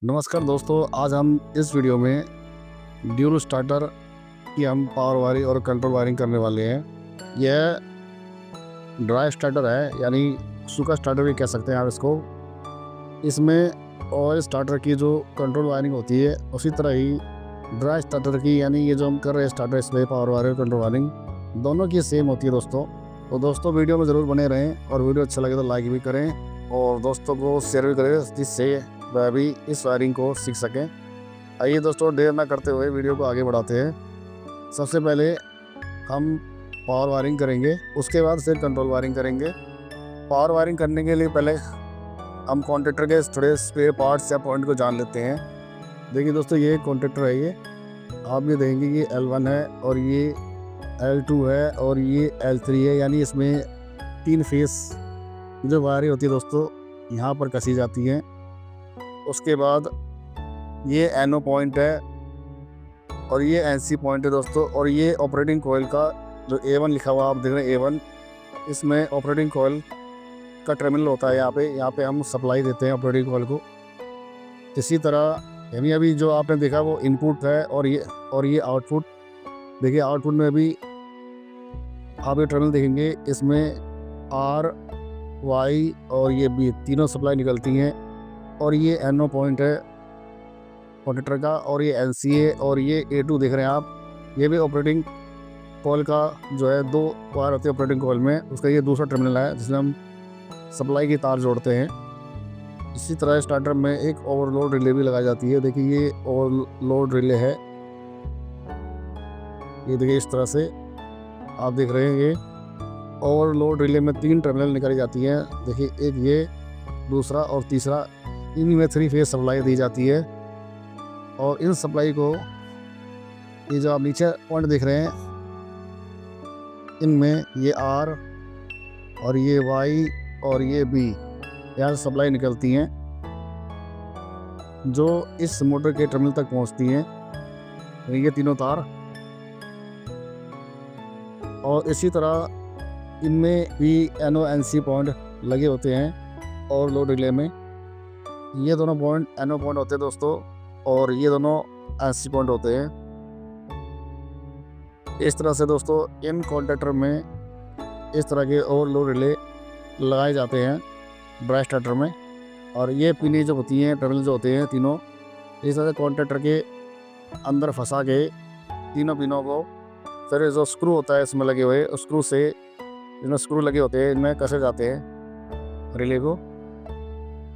नमस्कार दोस्तों, आज हम इस वीडियो में ड्यूल स्टार्टर की हम पावर वायरिंग और कंट्रोल वायरिंग करने वाले हैं। यह ड्राई स्टार्टर है, यानी सूखा स्टार्टर भी कह सकते हैं आप इसको। इसमें ऑयल स्टार्टर की जो कंट्रोल वायरिंग होती है, उसी तरह ही ड्राई स्टार्टर की, यानी ये जो हम कर रहे हैं स्टार्टर, इसमें पावर वायरिंग और कंट्रोल वायरिंग दोनों की सेम होती है दोस्तों। तो दोस्तों वीडियो में ज़रूर बने रहें, और वीडियो अच्छा लगे तो लाइक भी करें और दोस्तों को शेयर भी करें, जिससे वह भी इस वायरिंग को सीख सकें। आइए दोस्तों, देर ना करते हुए वीडियो को आगे बढ़ाते हैं। सबसे पहले हम पावर वायरिंग करेंगे, उसके बाद फिर कंट्रोल वायरिंग करेंगे। पावर वायरिंग करने के लिए पहले हम कॉन्टेक्टर के थोड़े स्पेयर पार्ट्स या पॉइंट को जान लेते हैं। देखिए दोस्तों, ये कॉन्टेक्टर है, ये आप ये देखेंगे ये L1 है और ये L2 है और ये L3 है, यानी इसमें 3 फेस जो वायरिंग होती है दोस्तों, यहाँ पर कसी जाती हैं। उसके बाद ये NO पॉइंट है और ये NC पॉइंट है दोस्तों। और ये ऑपरेटिंग कॉइल का जो A1 लिखा हुआ आप देख रहे हैं, A1, इसमें ऑपरेटिंग कॉइल का टर्मिनल होता है। यहाँ पे हम सप्लाई देते हैं ऑपरेटिंग कॉइल को। इसी तरह यानी अभी जो आपने देखा वो इनपुट है, और ये आउटपुट। देखिए आउटपुट में भी आप ये टर्मिनल देखेंगे, इसमें R, Y और ये B तीनों सप्लाई निकलती हैं। और ये NO पॉइंट है कॉन्टेक्टर का, और ये NC है, और ये A2 देख रहे हैं आप, ये भी ऑपरेटिंग कॉइल का जो है 2 वायर होते हैं ऑपरेटिंग कॉइल में, उसका ये दूसरा टर्मिनल है जिसमें हम सप्लाई की तार जोड़ते हैं। इसी तरह स्टार्टर में एक ओवरलोड रिले भी लगाई जाती है। देखिए ये ओवरलोड रिले है, ये देखिए इस तरह से आप देख रहे हैं। ये ओवरलोड रिले में 3 टर्मिनल निकाली जाती हैं। देखिए एक ये, दूसरा और तीसरा, इनमें 3 फेज सप्लाई दी जाती है। और इन सप्लाई को, ये जो आप नीचे पॉइंट देख रहे हैं, इनमें ये R और ये Y और ये B यहाँ से सप्लाई निकलती हैं, जो इस मोटर के टर्मिनल तक पहुंचती हैं, ये तीनों तार। और इसी तरह इनमें भी NO NC पॉइंट लगे होते हैं और लोड रिले में। ये दोनों पॉइंट NO पॉइंट होते हैं दोस्तों, और ये दोनों NC पॉइंट होते हैं। इस तरह से दोस्तों इन कॉन्टेक्टर में इस तरह के ओवरलोड रिले लगाए जाते हैं ड्राई स्टार्टर में। और ये पिनें जो होती हैं, टर्मिनल जो होते हैं तीनों, इस तरह से कॉन्टेक्टर के अंदर फंसा के तीनों पिनों को, फिर जो स्क्रू होता है इसमें लगे हुए, उस स्क्रू से, जिनमें स्क्रू लगे होते हैं, इनमें कसे जाते हैं रिले को।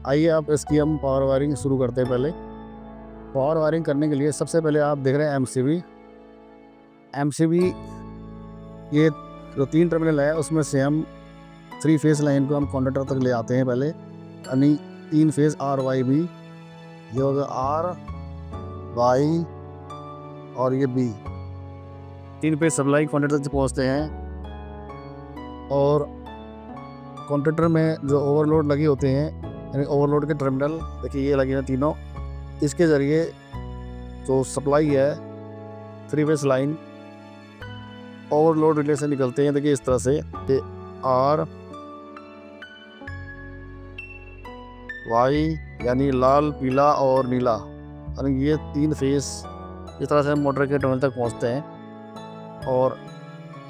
आइए आप इसकी हम पावर वायरिंग शुरू करते हैं। पहले पावर वायरिंग करने के लिए सबसे पहले आप देख रहे हैं MCB। ये जो 3 टर्मिनल है उसमें से हम 3 फेज लाइन को हम कॉन्टेक्टर तक ले आते हैं पहले, यानी 3 फेज RYB, ये होगा R, Y और ये B, 3 फेज सप्लाई कॉन्टेक्टर तक पहुंचते हैं। और कॉन्टेक्टर में जो ओवरलोड लगे होते हैं, यानी ओवरलोड के टर्मिनल देखिए ये लगे हैं तीनों, इसके ज़रिए जो सप्लाई है 3 फेज लाइन ओवरलोड रिले से निकलते हैं। देखिए इस तरह से R, Y यानी लाल, पीला और नीला, यानी ये 3 फेस इस तरह से मोटर के टर्मिनल तक पहुंचते हैं। और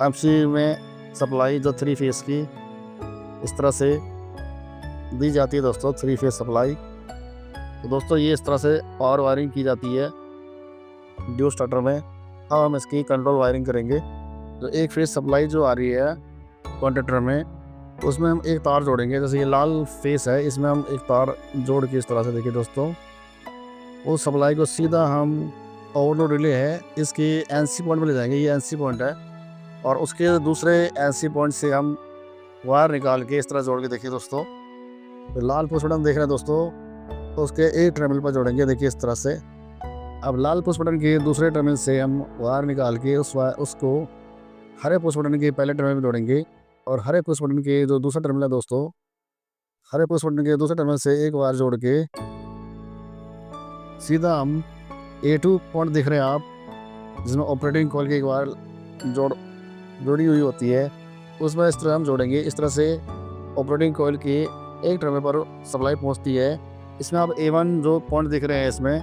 MC में सप्लाई जो 3 फेस की इस तरह से दी जाती है दोस्तों, 3 फेस सप्लाई। तो दोस्तों ये इस तरह से पावर वायरिंग की जाती है ड्यूल स्टार्टर में। अब हम इसकी कंट्रोल वायरिंग करेंगे। जो 1 फेज सप्लाई जो आ रही है कॉन्टेक्टर में, उसमें हम एक तार जोड़ेंगे। जैसे ये लाल फेस है, इसमें हम एक तार जोड़ के इस तरह से, देखिए दोस्तों, उस सप्लाई को सीधा हम ओवरलोड रिले है इसके NC पॉइंट में ले जाएंगे। ये NC पॉइंट है, और उसके दूसरे NC पॉइंट से हम वायर निकाल के इस तरह जोड़ के, देखिए दोस्तों, तो लाल पुश बटन देख रहे हैं दोस्तों, तो उसके एक टर्मिनल पर जोड़ेंगे, देखिए इस तरह से। अब लाल पुश बटन के दूसरे टर्मिनल से हम वायर निकाल के उसको हरे पुश बटन के पहले टर्मिनल में जोड़ेंगे। और हरे पुश बटन के जो दूसरा टर्मिनल है दोस्तों, हरे पुश बटन के दूसरे टर्मिनल से एक वायर जोड़ के सीधा हम A2 पॉइंट देख रहे हैं आप, जिसमें ऑपरेटिंग कॉइल की एक वायर जोड़ी हुई होती है, उसमें इस तरह हम जोड़ेंगे। इस तरह से ऑपरेटिंग कॉइल के एक टर्मिनल पर सप्लाई पहुंचती है इसमें आप A1 जो पॉइंट दिख रहे हैं इसमें,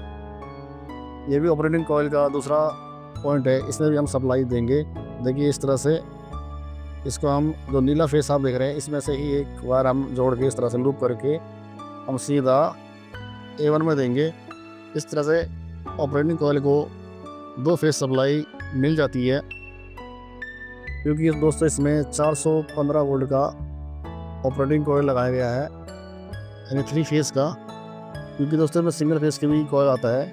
ये भी ऑपरेटिंग कॉइल का दूसरा पॉइंट है, इसमें भी हम सप्लाई देंगे। देखिए इस तरह से इसको हम जो नीला फेस आप देख रहे हैं इसमें से ही एक वायर हम जोड़ के इस तरह से लूप करके हम सीधा A1 में देंगे। इस तरह से ऑपरेटिंग कॉइल को 2 फेस सप्लाई मिल जाती है, क्योंकि दोस्तों इसमें 415 वोल्ट का ऑपरेटिंग कॉइल लगाया गया है, यानी 3 फेस का। क्योंकि दोस्तों में सिंगल फेस की भी कॉइल आता है,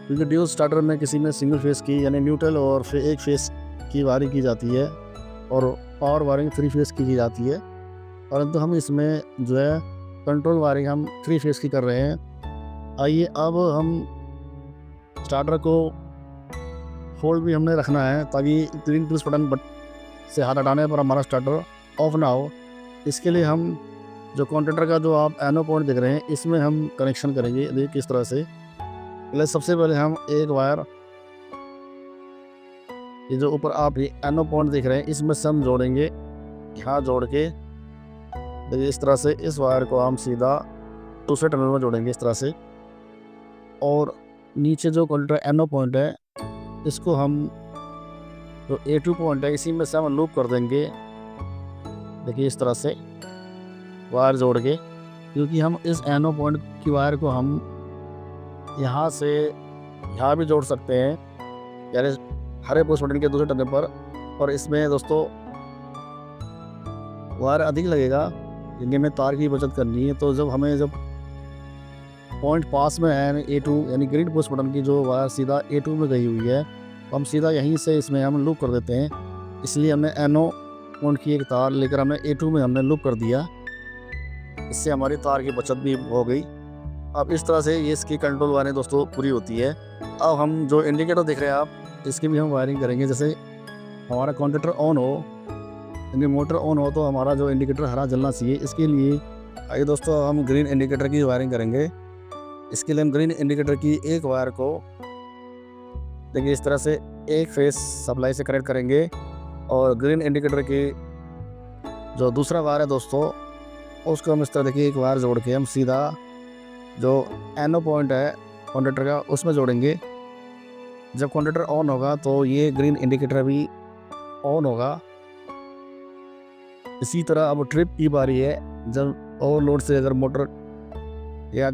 क्योंकि ड्यूल स्टार्टर में किसी में सिंगल फेस की यानी न्यूट्रल और एक फेस की वायरिंग की जाती है और पावर वायरिंग 3 फेस की जाती है, परंतु हम इसमें जो है कंट्रोल वायरिंग हम 3 फेस की कर रहे हैं। आइए अब हम स्टार्टर को होल्ड भी हमने रखना है, ताकि ग्रीन पुश बटन से हाथ हटाने पर हमारा स्टार्टर ऑफ ना हो। इसके लिए हम जो कॉन्टेक्टर का जो आप एनो पॉइंट देख रहे हैं इसमें हम कनेक्शन करेंगे। देखिए किस तरह से। पहले सबसे पहले हम एक वायर, ये जो ऊपर आप ये एनो पॉइंट देख रहे हैं इसमें से हम जोड़ेंगे, यहाँ जोड़ के देखिए इस तरह से इस वायर को हम सीधा दूसरे टर्मिनल में जोड़ेंगे इस तरह से। और नीचे जो कॉन्टेक्टर एनो पॉइंट है इसको हम जो A2 पॉइंट है इसी में से हम लूप कर देंगे। देखिए इस तरह से वायर जोड़ के, क्योंकि हम इस एनो पॉइंट की वायर को हम यहाँ से यहाँ भी जोड़ सकते हैं, यानी हरे पुश बटन के दूसरे टर्मिनल पर। और इसमें दोस्तों वायर अधिक लगेगा क्योंकि हमें तार की बचत करनी है। तो जब पॉइंट पास में है A2 यानी ग्रीन पुश बटन की जो वायर सीधा A2 में गई हुई है, तो हम सीधा यहीं से इसमें हम लूप कर देते हैं। इसलिए हमने एनो पॉइंट की एक तार लेकर हमने A2 में हमने लूप कर दिया, इससे हमारी तार की बचत भी हो गई। अब इस तरह से ये इसकी कंट्रोल वायरिंग दोस्तों पूरी होती है। अब हम जो इंडिकेटर देख रहे हैं आप, इसकी भी हम वायरिंग करेंगे। जैसे हमारा कॉन्टेक्टर ऑन हो यानी मोटर ऑन हो तो हमारा जो इंडिकेटर हरा जलना चाहिए। इसके लिए आइए दोस्तों हम ग्रीन इंडिकेटर की वायरिंग करेंगे। इसके लिए हम ग्रीन इंडिकेटर की एक वायर को देखिए इस तरह से एक फेस सप्लाई से कनेक्ट करेंगे, और ग्रीन इंडिकेटर की जो दूसरा वायर है दोस्तों उसको हम इस तरह देखिए एक वायर जोड़ के हम सीधा जो एनो पॉइंट है कॉन्टेक्टर का उसमें जोड़ेंगे। जब कॉन्टेक्टर ऑन होगा तो ये ग्रीन इंडिकेटर भी ऑन होगा। इसी तरह अब ट्रिप की बारी है, जब ओवरलोड से अगर मोटर या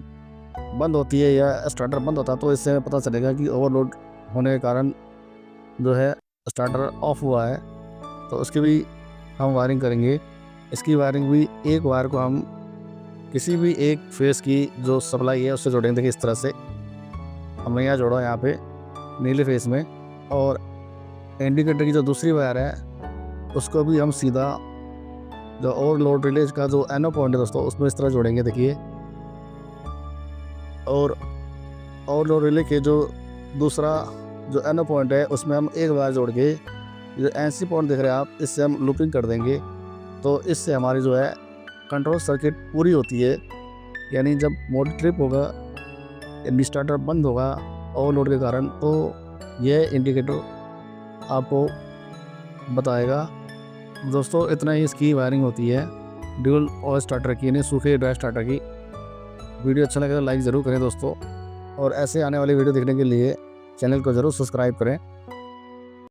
बंद होती है या स्टार्टर बंद होता है तो इससे पता चलेगा कि ओवरलोड होने के कारण जो है स्टार्टर ऑफ हुआ है, तो उसकी भी हम वायरिंग करेंगे। इसकी वायरिंग भी एक वायर को हम किसी भी एक फेस की जो सप्लाई है उससे जोड़ेंगे। देखिए इस तरह से हमने यहाँ जोड़ा यहाँ पे नीले फेस में, और इंडिकेटर की जो दूसरी वायर है उसको भी हम सीधा जो ओवरलोड रिले का जो एनो पॉइंट है दोस्तों उसमें इस तरह जोड़ेंगे। देखिए, और ओवरलोड रिले के जो दूसरा जो एनो पॉइंट है उसमें हम एक वायर जोड़ के जो NC पॉइंट देख रहे हैं आप, इससे हम लूपिंग कर देंगे। तो इससे हमारी जो है कंट्रोल सर्किट पूरी होती है। यानी जब मोटर ट्रिप होगा यानी स्टार्टर बंद होगा ओवरलोड के कारण, तो यह इंडिकेटर आपको बताएगा। दोस्तों इतना ही इसकी वायरिंग होती है ड्यूल और स्टार्टर की, यानी सूखे ड्राई स्टार्टर की। वीडियो अच्छा लगे तो लाइक ज़रूर करें दोस्तों, और ऐसे आने वाली वीडियो देखने के लिए चैनल को ज़रूर सब्सक्राइब करें।